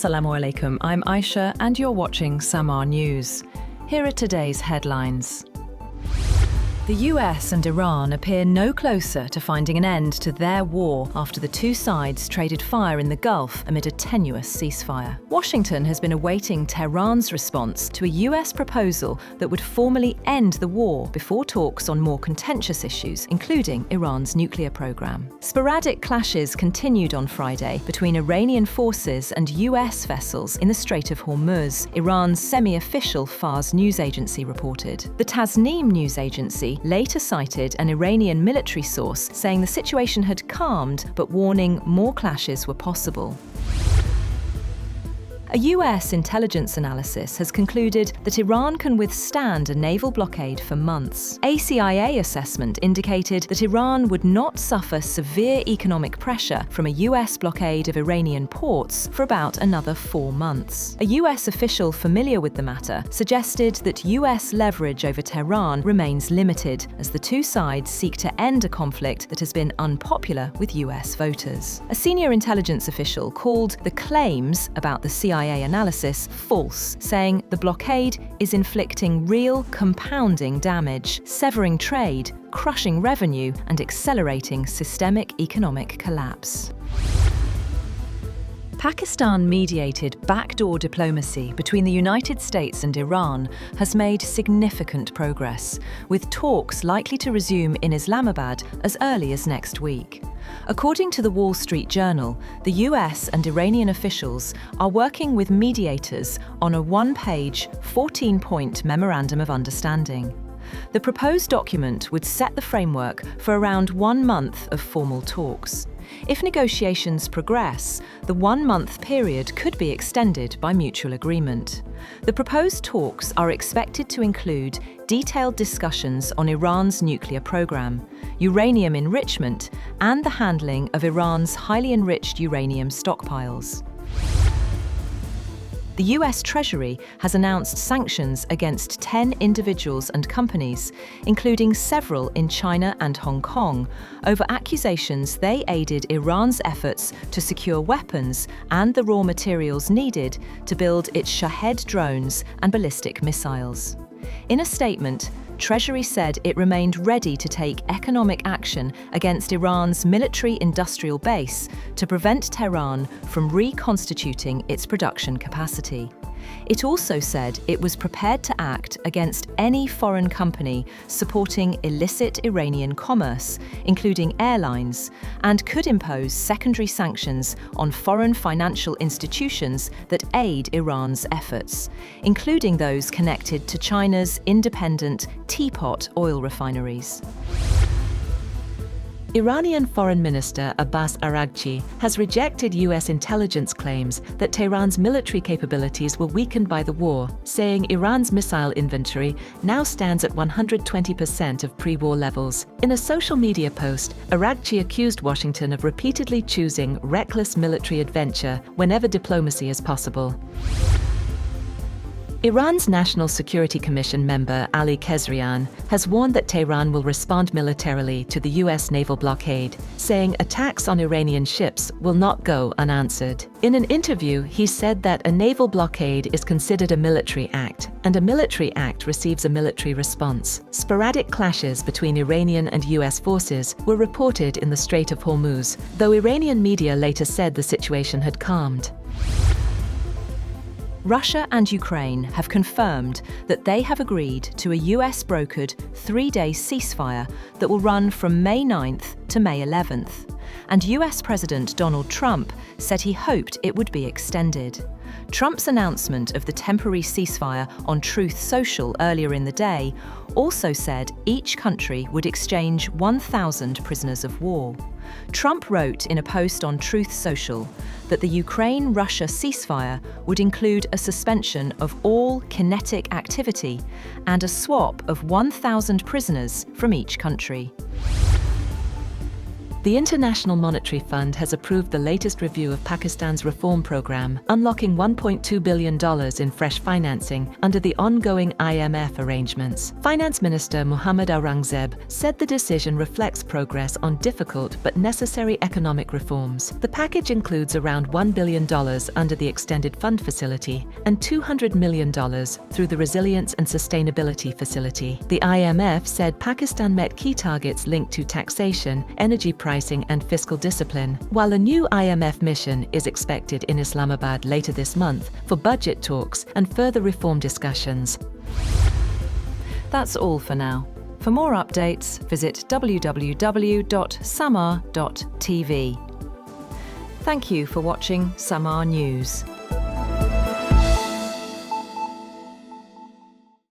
Assalamu alaikum, I'm Aisha and you're watching SAMAA News. Here are today's headlines. The US and Iran appear no closer to finding an end to their war after the two sides traded fire in the Gulf amid a tenuous ceasefire. Washington has been awaiting Tehran's response to a US proposal that would formally end the war before talks on more contentious issues, including Iran's nuclear program. Sporadic clashes continued on Friday between Iranian forces and US vessels in the Strait of Hormuz, Iran's semi-official Fars news agency reported. The Tasnim news agency later cited an Iranian military source saying the situation had calmed, but warning more clashes were possible. A US intelligence analysis has concluded that Iran can withstand a naval blockade for months. A CIA assessment indicated that Iran would not suffer severe economic pressure from a US blockade of Iranian ports for about another 4 months. A US official familiar with the matter suggested that US leverage over Tehran remains limited as the two sides seek to end a conflict that has been unpopular with US voters. A senior intelligence official called the claims about the CIA analysis false, saying the blockade is inflicting real compounding damage, severing trade, crushing revenue, and accelerating systemic economic collapse. Pakistan-mediated backdoor diplomacy between the United States and Iran has made significant progress, with talks likely to resume in Islamabad as early as next week. According to the Wall Street Journal, the US and Iranian officials are working with mediators on a one-page, 14-point memorandum of understanding. The proposed document would set the framework for around 1 month of formal talks. If negotiations progress, the 1-month period could be extended by mutual agreement. The proposed talks are expected to include detailed discussions on Iran's nuclear program, uranium enrichment, and the handling of Iran's highly enriched uranium stockpiles. The US Treasury has announced sanctions against 10 individuals and companies, including several in China and Hong Kong, over accusations they aided Iran's efforts to secure weapons and the raw materials needed to build its Shahed drones and ballistic missiles. In a statement, Treasury said it remained ready to take economic action against Iran's military-industrial base to prevent Tehran from reconstituting its production capacity. It also said it was prepared to act against any foreign company supporting illicit Iranian commerce, including airlines, and could impose secondary sanctions on foreign financial institutions that aid Iran's efforts, including those connected to China's independent teapot oil refineries. Iranian Foreign Minister Abbas Araghchi has rejected US intelligence claims that Tehran's military capabilities were weakened by the war, saying Iran's missile inventory now stands at 120% of pre-war levels. In a social media post, Araghchi accused Washington of repeatedly choosing reckless military adventure whenever diplomacy is possible. Iran's National Security Commission member Ali Kezrian has warned that Tehran will respond militarily to the US naval blockade, saying attacks on Iranian ships will not go unanswered. In an interview, he said that a naval blockade is considered a military act, and a military act receives a military response. Sporadic clashes between Iranian and US forces were reported in the Strait of Hormuz, though Iranian media later said the situation had calmed. Russia and Ukraine have confirmed that they have agreed to a US-brokered 3-day ceasefire that will run from May 9th to May 11th. And US President Donald Trump said he hoped it would be extended. Trump's announcement of the temporary ceasefire on Truth Social earlier in the day also said each country would exchange 1,000 prisoners of war. Trump wrote in a post on Truth Social that the Ukraine-Russia ceasefire would include a suspension of all kinetic activity and a swap of 1,000 prisoners from each country. The International Monetary Fund has approved the latest review of Pakistan's reform program, unlocking $1.2 billion in fresh financing under the ongoing IMF arrangements. Finance Minister Muhammad Aurangzeb said the decision reflects progress on difficult but necessary economic reforms. The package includes around $1 billion under the Extended Fund Facility and $200 million through the Resilience and Sustainability Facility. The IMF said Pakistan met key targets linked to taxation, energy pricing and fiscal discipline, while a new IMF mission is expected in Islamabad later this month for budget talks and further reform discussions. That's all for now. For more updates, visit www.SAMAA TV. Thank you for watching SAMAA News.